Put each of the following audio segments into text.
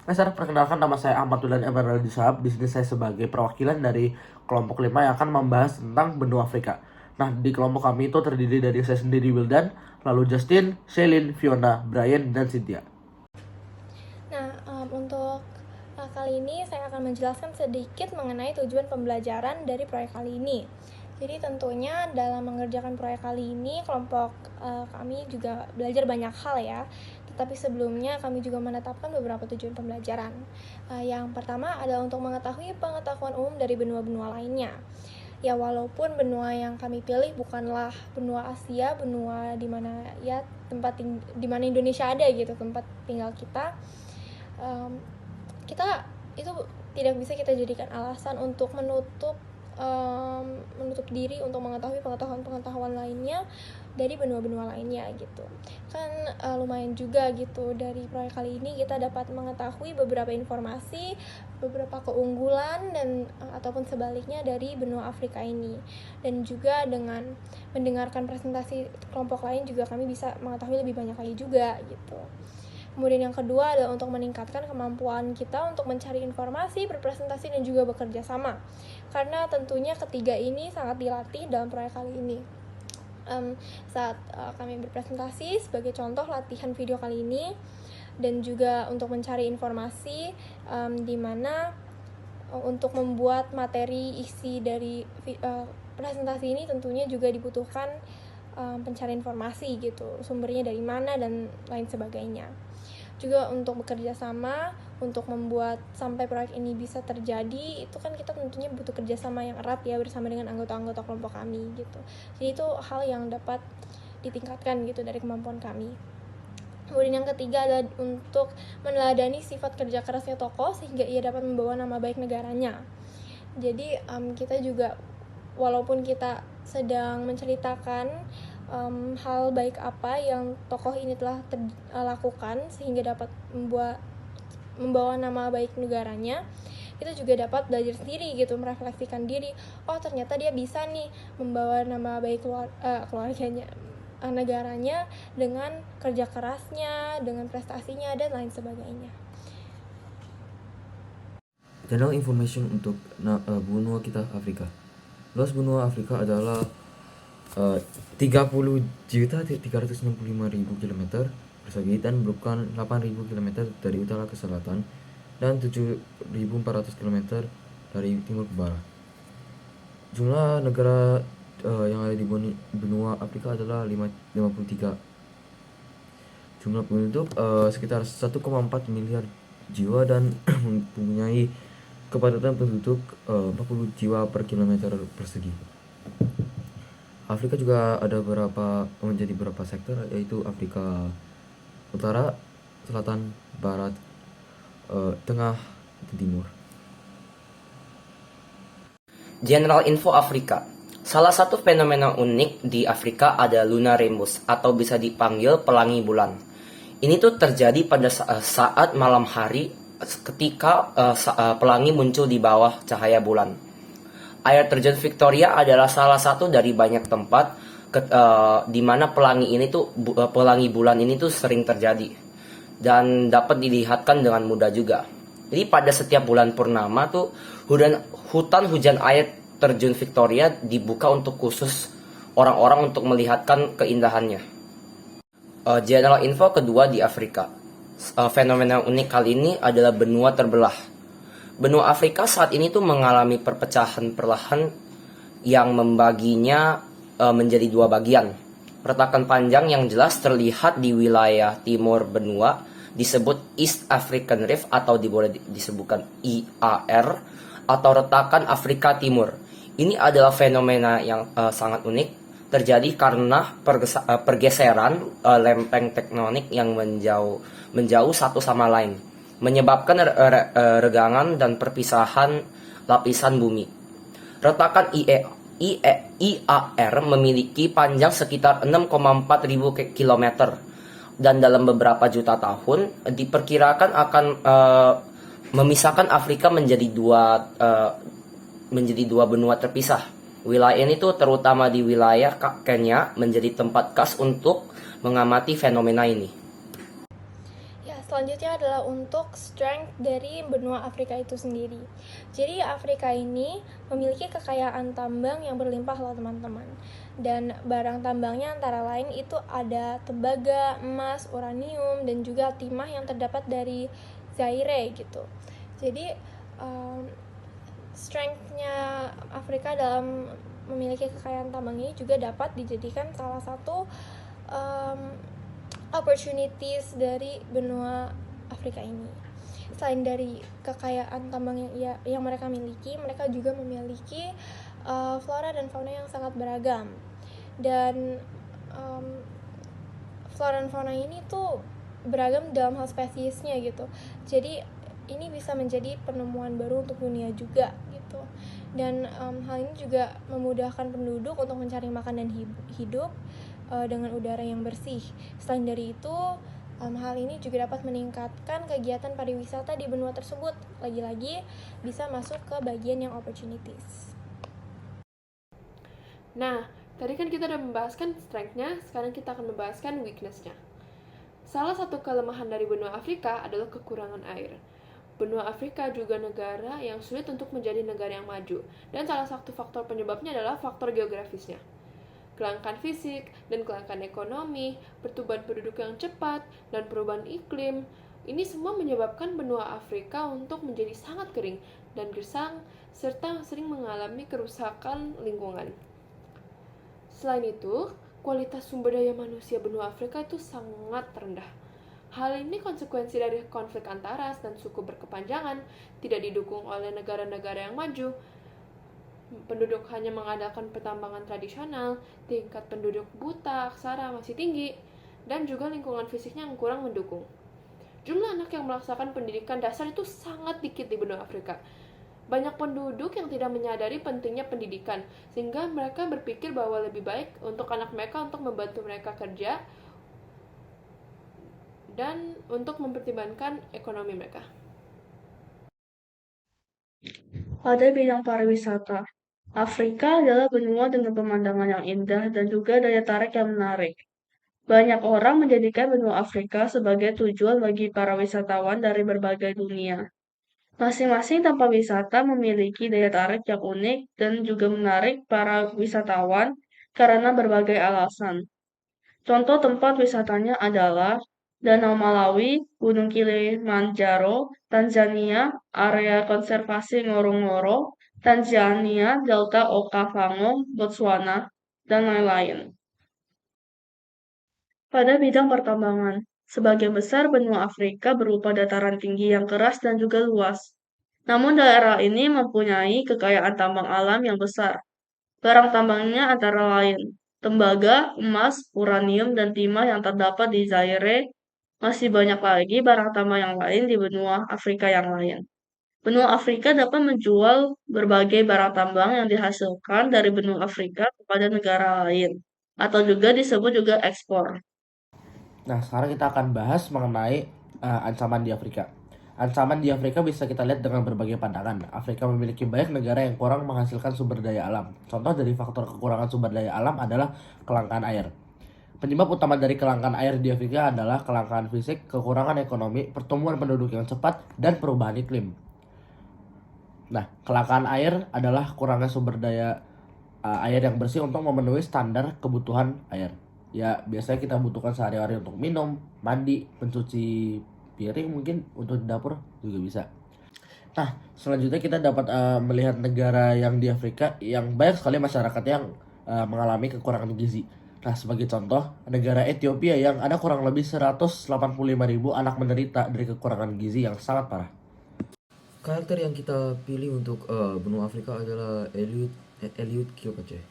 Saya perkenalkan, nama saya Ahmad Dulan Emerald Disab. Di sini saya sebagai perwakilan dari kelompok 5 yang akan membahas tentang benua Afrika. Nah, di kelompok kami itu terdiri dari saya sendiri Wildan, lalu Justin, Shelin, Fiona, Brian, dan Cynthia. Nah, untuk kali ini saya akan menjelaskan sedikit mengenai tujuan pembelajaran dari proyek kali ini. Jadi tentunya dalam mengerjakan proyek kali ini kelompok kami juga belajar banyak hal ya. Tetapi sebelumnya kami juga menetapkan beberapa tujuan pembelajaran. Yang pertama adalah untuk mengetahui pengetahuan umum dari benua-benua lainnya. Ya walaupun benua yang kami pilih bukanlah benua Asia, benua di mana ya di mana Indonesia ada gitu tempat tinggal kita. Kita itu tidak bisa kita jadikan alasan untuk menutup diri untuk mengetahui pengetahuan lainnya dari benua-benua lainnya gitu kan. Lumayan juga gitu dari proyek kali ini kita dapat mengetahui beberapa informasi, beberapa keunggulan dan ataupun sebaliknya dari benua Afrika ini. Dan juga dengan mendengarkan presentasi kelompok lain juga kami bisa mengetahui lebih banyak lagi juga gitu. Kemudian yang kedua adalah untuk meningkatkan kemampuan kita untuk mencari informasi, berpresentasi, dan juga bekerja sama. Karena tentunya ketiga ini sangat dilatih dalam proyek kali ini. Saat kami berpresentasi, sebagai contoh latihan video kali ini, dan juga untuk mencari informasi, di mana untuk membuat materi isi dari presentasi ini tentunya juga dibutuhkan pencarian informasi gitu, sumbernya dari mana dan lain sebagainya. Juga untuk bekerja sama untuk membuat sampai proyek ini bisa terjadi, itu kan kita tentunya butuh kerjasama yang erat ya bersama dengan anggota-anggota kelompok kami gitu. Jadi itu hal yang dapat ditingkatkan gitu dari kemampuan kami. Kemudian yang ketiga adalah untuk meneladani sifat kerja kerasnya tokoh sehingga ia dapat membawa nama baik negaranya. Jadi kita juga walaupun kita sedang menceritakan hal baik apa yang tokoh ini telah lakukan sehingga dapat membawa nama baik negaranya, kita juga dapat belajar sendiri gitu, merefleksikan diri. Oh ternyata dia bisa nih membawa nama baik keluarganya, negaranya dengan kerja kerasnya, dengan prestasinya dan lain sebagainya. General information untuk benua kita Afrika. Luas benua Afrika adalah 30.365.000 km persegi dan merupakan 8.000 km dari utara ke selatan dan 7.400 km dari timur ke barat. Jumlah negara yang ada di benua Afrika adalah 53. Jumlah penduduk sekitar 1,4 miliar jiwa dan mempunyai kepadatan penduduk 40 jiwa per kilometer persegi. Afrika juga ada menjadi beberapa sektor, yaitu Afrika Utara, Selatan, Barat, Tengah, dan Timur. General Info Afrika. Salah satu fenomena unik di Afrika ada lunar rainbows atau bisa dipanggil pelangi bulan. Ini tuh terjadi pada saat malam hari ketika pelangi muncul di bawah cahaya bulan. Air terjun Victoria adalah salah satu dari banyak tempat di mana pelangi bulan ini tuh sering terjadi dan dapat dilihatkan dengan mudah juga. Jadi pada setiap bulan purnama tuh hutan hujan air terjun Victoria dibuka untuk khusus orang-orang untuk melihatkan keindahannya. General info kedua di Afrika. Fenomena unik kali ini adalah benua terbelah. Benua Afrika saat ini tuh mengalami perpecahan perlahan yang membaginya menjadi dua bagian. Retakan panjang yang jelas terlihat di wilayah timur benua disebut East African Rift atau boleh disebutkan IAR atau retakan Afrika Timur. Ini adalah fenomena yang sangat unik terjadi karena pergeseran lempeng tektonik yang menjauh satu sama lain, menyebabkan regangan dan perpisahan lapisan bumi. Retakan IAR memiliki panjang sekitar 6,4 ribu kilometer dan dalam beberapa juta tahun diperkirakan akan memisahkan Afrika menjadi dua benua terpisah. Wilayah ini tuh terutama di wilayah Kenya menjadi tempat khas untuk mengamati fenomena ini. Ya, selanjutnya adalah untuk strength dari benua Afrika itu sendiri. Jadi Afrika ini memiliki kekayaan tambang yang berlimpah loh teman-teman. Dan barang tambangnya antara lain itu ada tembaga, emas, uranium, dan juga timah yang terdapat dari Zaire gitu. Jadi strength-nya Afrika dalam memiliki kekayaan tambang ini juga dapat dijadikan salah satu opportunities dari benua Afrika ini. Selain dari kekayaan tambang yang mereka miliki, mereka juga memiliki flora dan fauna yang sangat beragam. Dan flora dan fauna ini tuh beragam dalam hal spesiesnya gitu. Jadi ini bisa menjadi penemuan baru untuk dunia juga gitu. Dan hal ini juga memudahkan penduduk untuk mencari makan dan hidup dengan udara yang bersih. Selain dari itu, hal ini juga dapat meningkatkan kegiatan pariwisata di benua tersebut. Lagi-lagi bisa masuk ke bagian yang opportunities. Nah, tadi kan kita udah membahaskan strength-nya, sekarang kita akan membahaskan weakness-nya. Salah satu kelemahan dari benua Afrika adalah kekurangan air. Benua Afrika juga negara yang sulit untuk menjadi negara yang maju, dan salah satu faktor penyebabnya adalah faktor geografisnya. Kelangkaan fisik dan kelangkaan ekonomi, pertumbuhan penduduk yang cepat, dan perubahan iklim, ini semua menyebabkan benua Afrika untuk menjadi sangat kering dan gersang, serta sering mengalami kerusakan lingkungan. Selain itu, kualitas sumber daya manusia benua Afrika itu sangat rendah. Hal ini konsekuensi dari konflik antaras dan suku berkepanjangan, tidak didukung oleh negara-negara yang maju. Penduduk hanya mengandalkan pertambangan tradisional, tingkat penduduk buta, aksara masih tinggi, dan juga lingkungan fisiknya yang kurang mendukung. Jumlah anak yang melaksanakan pendidikan dasar itu sangat dikit di benua Afrika. Banyak penduduk yang tidak menyadari pentingnya pendidikan, sehingga mereka berpikir bahwa lebih baik untuk anak mereka untuk membantu mereka kerja dan untuk mempertimbangkan ekonomi mereka. Pada bidang pariwisata, Afrika adalah benua dengan pemandangan yang indah dan juga daya tarik yang menarik. Banyak orang menjadikan benua Afrika sebagai tujuan bagi para wisatawan dari berbagai dunia. Masing-masing tempat wisata memiliki daya tarik yang unik dan juga menarik para wisatawan karena berbagai alasan. Contoh tempat wisatanya adalah Danau Malawi, Gunung Kilimanjaro, Tanzania, area konservasi Ngorongoro, Tanzania, Delta Okavango, Botswana, dan lain-lain. Pada bidang pertambangan, sebagian besar benua Afrika berupa dataran tinggi yang keras dan juga luas. Namun daerah ini mempunyai kekayaan tambang alam yang besar. Barang tambangnya antara lain tembaga, emas, uranium, dan timah yang terdapat di Zaire. Masih banyak lagi barang tambang yang lain di benua Afrika yang lain. Benua Afrika dapat menjual berbagai barang tambang yang dihasilkan dari benua Afrika kepada negara lain, atau juga disebut juga ekspor. Nah, sekarang kita akan bahas mengenai ancaman di Afrika. Ancaman di Afrika bisa kita lihat dengan berbagai pandangan. Afrika memiliki banyak negara yang kurang menghasilkan sumber daya alam. Contoh dari faktor kekurangan sumber daya alam adalah kelangkaan air. Penyebab utama dari kelangkaan air di Afrika adalah kelangkaan fisik, kekurangan ekonomi, pertumbuhan penduduk yang cepat, dan perubahan iklim. Nah, kelangkaan air adalah kurangnya sumber daya air yang bersih untuk memenuhi standar kebutuhan air. Ya, biasanya kita butuhkan sehari-hari untuk minum, mandi, mencuci piring, mungkin untuk di dapur juga bisa. Nah, selanjutnya kita dapat melihat negara yang di Afrika yang banyak sekali masyarakat yang mengalami kekurangan gizi. Nah, sebagai contoh, negara Ethiopia yang ada kurang lebih 185.000 anak menderita dari kekurangan gizi yang sangat parah. Karakter yang kita pilih untuk benua Afrika adalah Eliud Kipchoge.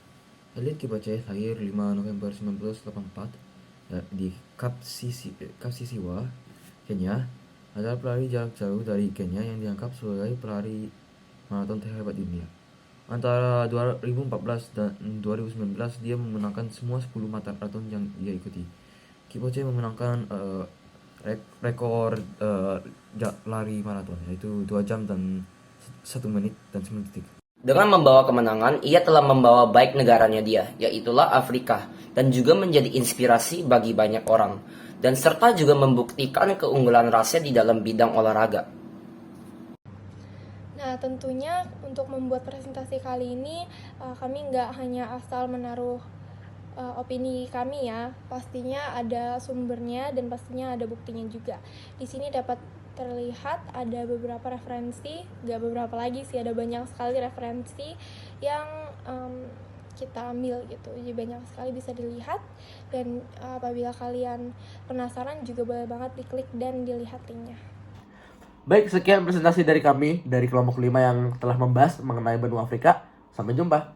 Eliud Kipchoge lahir 5 November 1984 di Kapsisiwa, Kenya. Adalah pelari jarak jauh dari Kenya yang dianggap sebagai pelari maraton terhebat di dunia. Antara 2014 dan 2019 dia memenangkan semua 10 maraton yang dia ikuti. Kipchoge memenangkan rekor lari maraton, yaitu 2 jam dan 1 menit dan 9 detik. Dengan membawa kemenangan, ia telah membawa baik negaranya dia, yaitulah Afrika, dan juga menjadi inspirasi bagi banyak orang, dan serta juga membuktikan keunggulan rasnya di dalam bidang olahraga. Nah, tentunya untuk membuat presentasi kali ini, kami nggak hanya asal menaruh opini kami ya, pastinya ada sumbernya dan pastinya ada buktinya juga. Di sini dapat terlihat ada beberapa referensi, nggak beberapa lagi sih, ada banyak sekali referensi yang kita ambil gitu, jadi banyak sekali bisa dilihat. Dan apabila kalian penasaran juga boleh banget diklik dan dilihat linknya. Baik, sekian presentasi dari kami dari kelompok 5 yang telah membahas mengenai benua Afrika. Sampai jumpa.